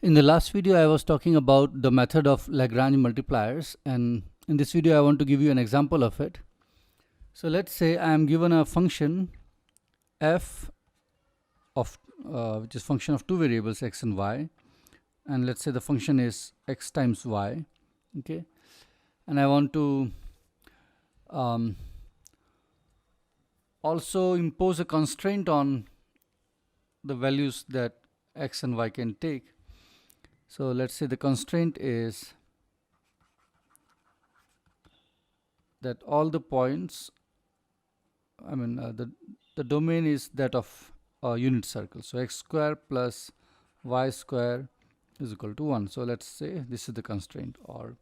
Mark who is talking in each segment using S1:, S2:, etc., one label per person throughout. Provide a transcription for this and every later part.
S1: In the last video, I was talking about the method of Lagrange multipliers, and in this video, I want to give you an example of it. So let's say I am given a function f of which is function of two variables x and y, and let's say the function is x times y, okay, and I want to also impose a constraint on the values that x and y can take. So let's say the constraint is that all the points, the domain is that of a unit circle. So x square plus y square is equal to 1. So let's say this is the constraint, or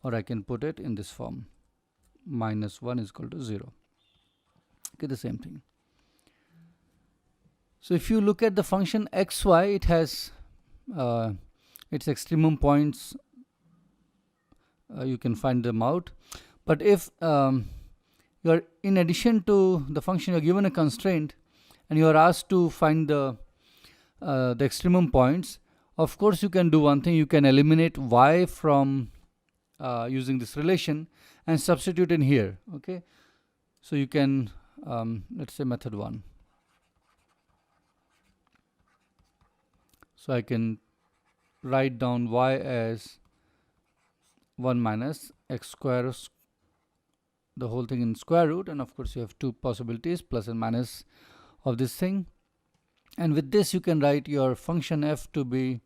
S1: I can put it in this form: minus 1 is equal to 0. Okay, the same thing. So if you look at the function xy, it has its extremum points, you can find them out. But if you are, in addition to the function, you are given a constraint and you are asked to find the extremum points, of course you can do one thing: you can eliminate y from using this relation and substitute in here. Okay, so you can let's say method 1. So I can write down y as 1 minus x square, the whole thing in square root, and of course you have two possibilities, plus and minus of this thing. And with this you can write your function f to be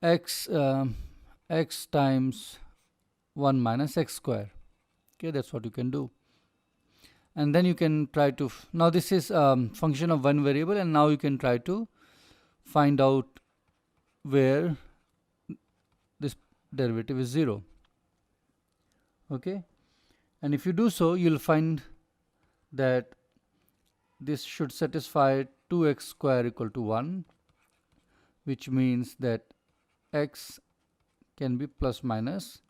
S1: x times 1 minus x square. Okay, that's what you can do. And then you can try to now this is function of one variable, and now you can try to find out where this derivative is 0. Okay, and if you do so, you'll find that this should satisfy 2x square equal to 1, which means that x can be plus minus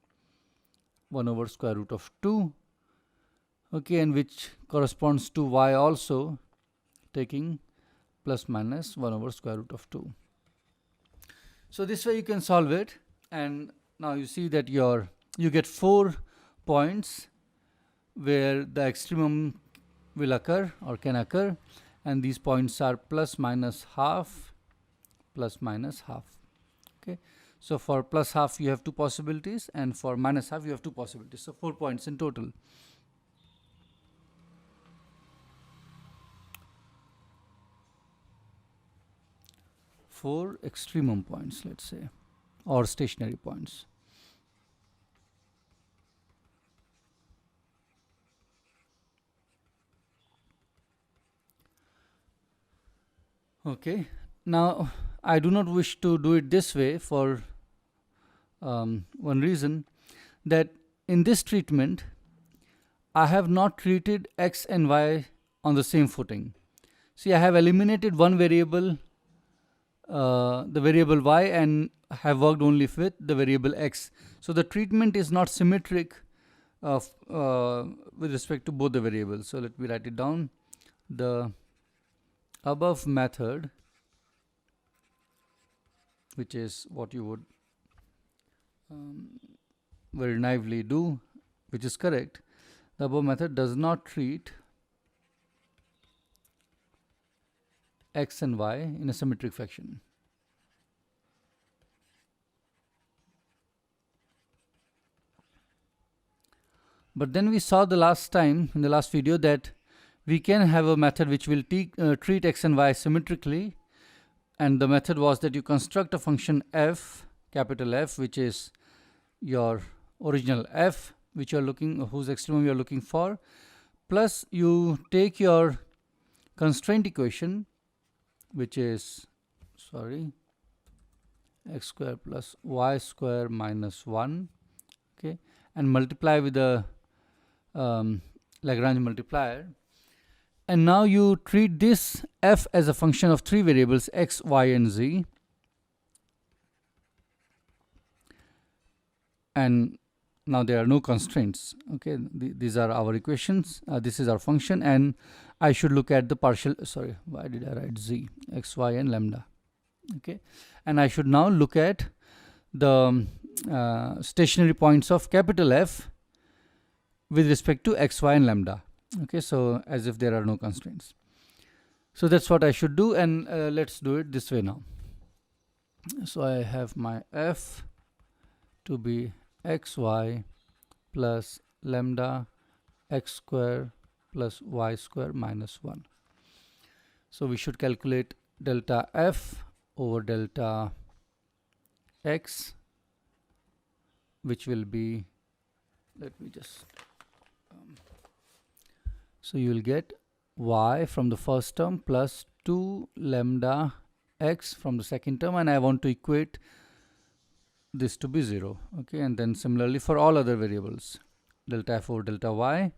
S1: 1 over square root of 2. Okay, and which corresponds to y also, taking plus minus 1 over square root of 2. So this way you can solve it, and now you see that you get 4 points where the extremum will occur or can occur, and these points are plus minus half, plus minus half. Okay, so for plus half you have two possibilities, and for minus half you have two possibilities, so 4 points in total. Four extremum points, let's say, or stationary points. Okay, now I do not wish to do it this way for one reason, that in this treatment I have not treated x and y on the same footing. See, I have eliminated one variable, the variable y, and have worked only with the variable x. So the treatment is not symmetric with respect to both the variables. So let me write it down. The above method, which is what you would very naively do, which is correct, the above method does not treat x and y in a symmetric fashion. But then we saw the last time in the last video that we can have a method which will treat x and y symmetrically, and the method was that you construct a function f, capital F, which is your original f, which whose extremum you are looking for, plus you take your constraint equation, which is x square plus y square minus 1, okay, and multiply with the Lagrange multiplier. And now you treat this f as a function of three variables, x, y, and z. And now there are no constraints. Okay, these are our equations. This is our function, and I should look at the partial. Sorry, why did I write z? X, y, and lambda. Okay, and I should now look at the stationary points of capital F with respect to x, y and lambda. Okay, so as if there are no constraints. So that's what I should do, and let's do it this way now. So I have my F to be xy plus lambda x square plus y square minus 1. So we should calculate delta F over delta x, which will be, let me just so you will get y from the first term plus 2 lambda x from the second term, and I want to equate this to be 0. Okay, and then similarly for all other variables, delta f over delta y,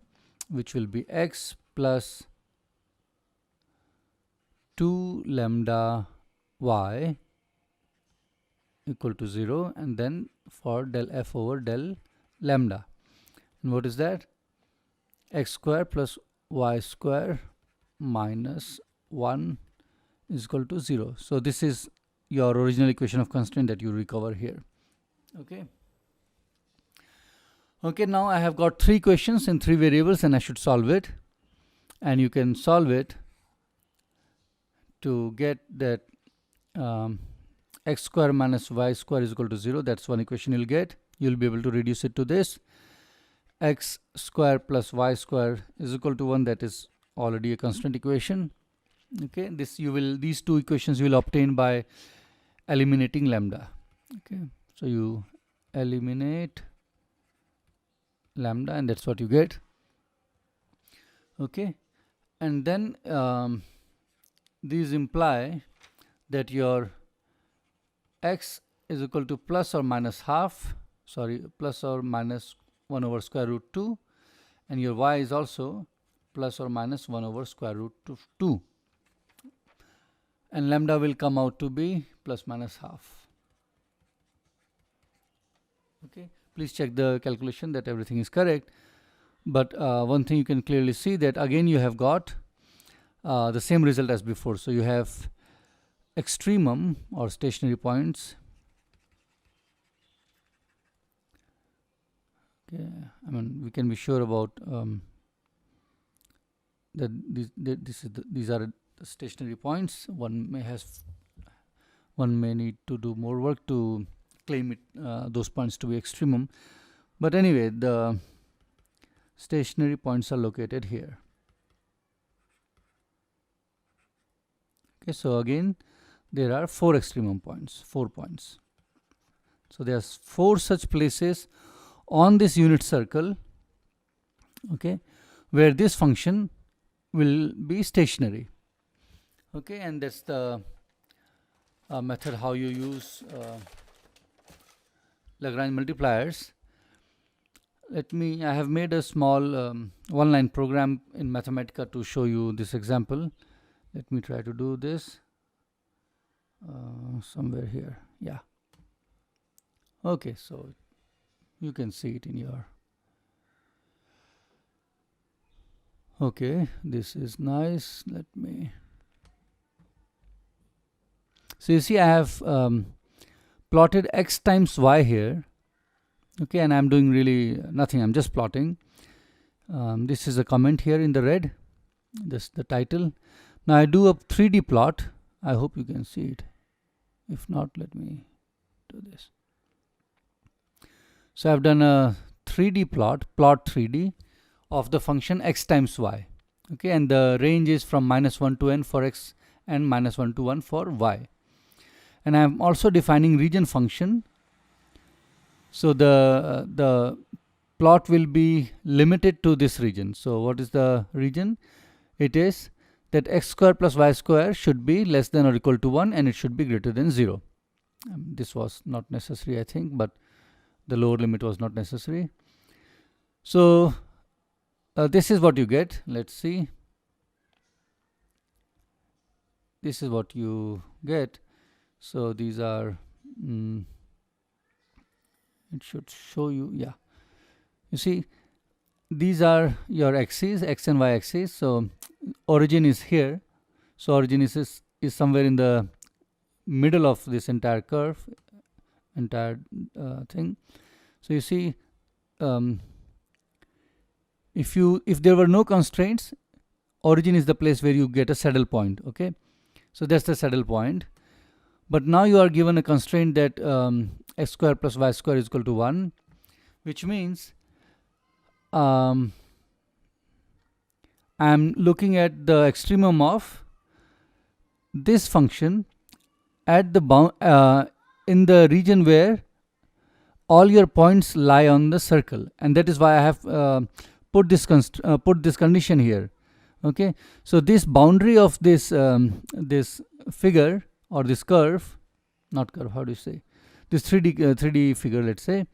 S1: which will be x plus 2 lambda y equal to 0, and then for del f over del lambda, and what is that? X square plus y square minus 1 is equal to 0. So this is your original equation of constraint that you recover here. Okay. Okay, now I have got 3 questions in 3 variables, and I should solve it. And you can solve it to get that x square minus y square is equal to 0. That's one equation you'll get. You'll be able to reduce it to this. X square plus y square is equal to 1. That is already a constant equation. Okay, these 2 equations you will obtain by eliminating lambda. Okay, so you eliminate lambda, and that's what you get. Okay, and then these imply that your x is equal to plus or minus half, plus or minus 1 over square root 2, and your y is also plus or minus 1 over square root of 2, and lambda will come out to be plus minus half. Okay, please check the calculation that everything is correct. But one thing you can clearly see, that again you have got the same result as before. So you have extremum or stationary points. Okay, I mean, we can be sure about that these are the stationary points. One may need to do more work to claim it those points to be extremum, but anyway, the stationary points are located here. Okay, so again there are 4 extremum points, 4 points. So there's 4 such places on this unit circle, okay, where this function will be stationary. Okay, and that's the method how you use Lagrange multipliers. I have made a small one-line program in Mathematica to show you this example. Let me try to do this somewhere here. Yeah. Okay, so you can see it in your. Okay, this is nice. Let me. So you see, I have plotted x times y here. Okay, and I'm doing really nothing. I'm just plotting. This is a comment here in the red. This is the title. Now I do a 3D plot. I hope you can see it. If not, let me do this. So I've done a 3D plot 3D of the function x times y. Okay, and the range is from -1 to n for x and -1 to 1 for y. And I'm also defining region function. So the plot will be limited to this region. So what is the region? It is that x square plus y square should be less than or equal to 1, and it should be greater than 0. This was not necessary, I think, but the lower limit was not necessary. So this is what you get. Let's see. This is what you get. So these are it should show you. Yeah, you see, these are your axes, x and y axes. So origin is here. So origin is somewhere in the middle of this entire curve, entire thing. So you see, if there were no constraints, origin is the place where you get a saddle point. Okay, so that's the saddle point. But now you are given a constraint that x square plus y square is equal to 1, which means I'm looking at the extremum of this function at the in the region where all your points lie on the circle, and that is why I have put this condition here. Okay, so this boundary of this this figure or this curve, not curve, how do you say, this 3D figure, let's say,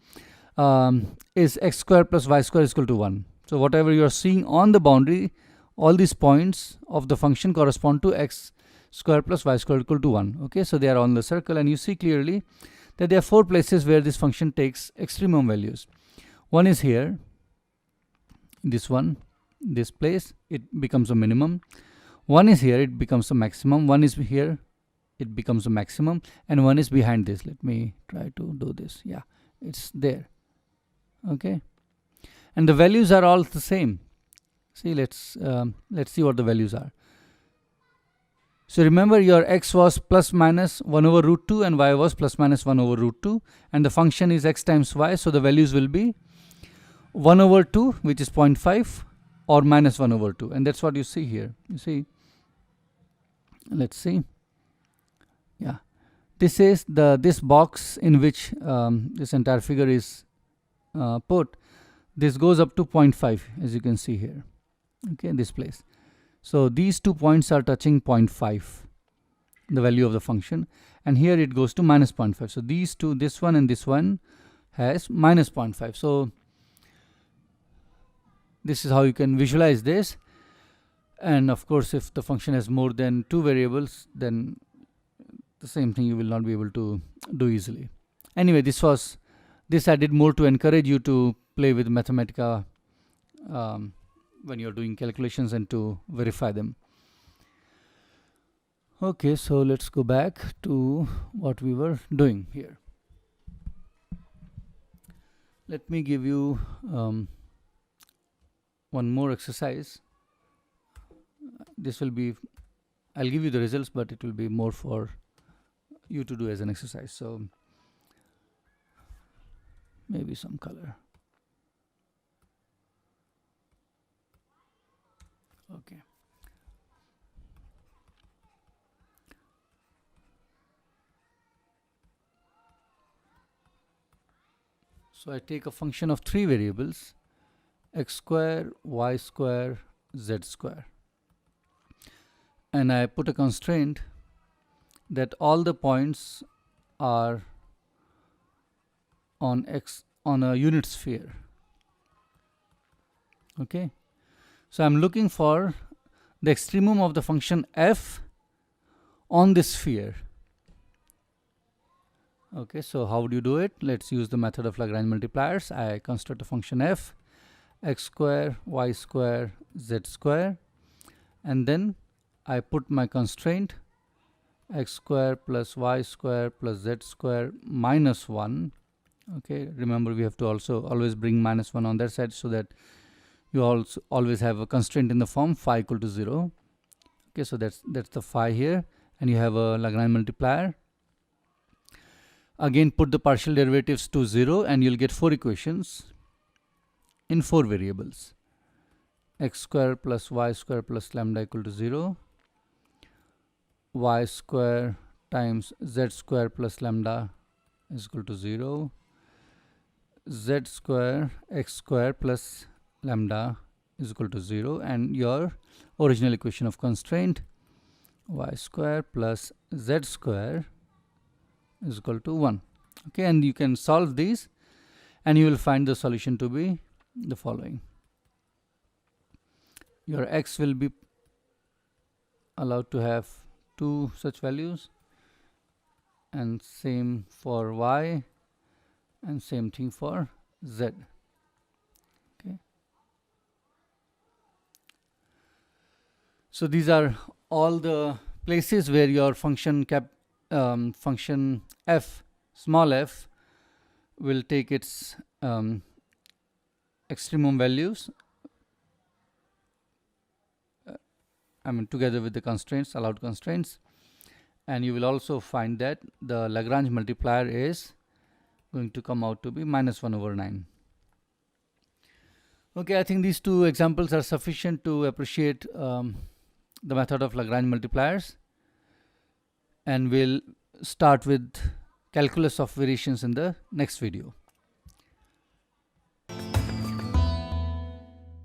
S1: is x square plus y square is equal to 1. So whatever you are seeing on the boundary, all these points of the function correspond to x square plus y square equal to 1. Okay, so they are on the circle, and you see clearly that there are 4 places where this function takes extremum values. One is here, this one, this place, it becomes a minimum. One is here, it becomes a maximum. One is here, it becomes a maximum, and one is behind this. Let me try to do this. Yeah, it's there. Okay, and the values are all the same. See, let's see what the values are. So remember, your x was plus minus 1 over root 2 and y was plus minus 1 over root 2, and the function is x times y, so the values will be 1 over 2, which is 0.5, or minus 1 over 2, and that's what you see here. You see, let's see. Yeah, this is this box in which this entire figure is put. This goes up to 0.5, as you can see here. Okay, this place. So these 2 points are touching 0.5, the value of the function, and here it goes to minus 0.5. So these two, this one and this one, has minus 0.5. So this is how you can visualize this. And of course, if the function has more than 2 variables, then the same thing you will not be able to do easily. Anyway, this I did more to encourage you to play with Mathematica when you're doing calculations and to verify them. Okay, so let's go back to what we were doing here. Let me give you one more exercise. This will be, I'll give you the results, but it will be more for you to do as an exercise. So maybe some color. Okay. So I take a function of 3 variables, x square, y square, z square, and I put a constraint that all the points are on a unit sphere. Okay, so I'm looking for the extremum of the function f on this sphere. Okay, so how do you do it? Let's use the method of Lagrange multipliers. I construct a function f, x square, y square, z square, and then I put my constraint x square plus y square plus z square minus 1. Okay, remember we have to also always bring minus 1 on that side, so that you also always have a constraint in the form phi equal to 0. Okay, so that's the phi here, and you have a Lagrange multiplier. Again, put the partial derivatives to 0 and you'll get 4 equations in 4 variables. X square plus y square plus lambda equal to 0, y square times z square plus lambda is equal to 0, z square x square plus lambda is equal to 0, and your original equation of constraint y square plus z square is equal to 1. Okay, and you can solve these and you will find the solution to be the following. Your x will be allowed to have 2 such values, and same for y, and same thing for z. Okay, so these are all the places where your function function f, small f, will take its extremum values, together with the constraints, allowed constraints, and you will also find that the Lagrange multiplier is going to come out to be -1/9. Okay, I think these two examples are sufficient to appreciate the method of Lagrange multipliers, and we'll start with calculus of variations in the next video.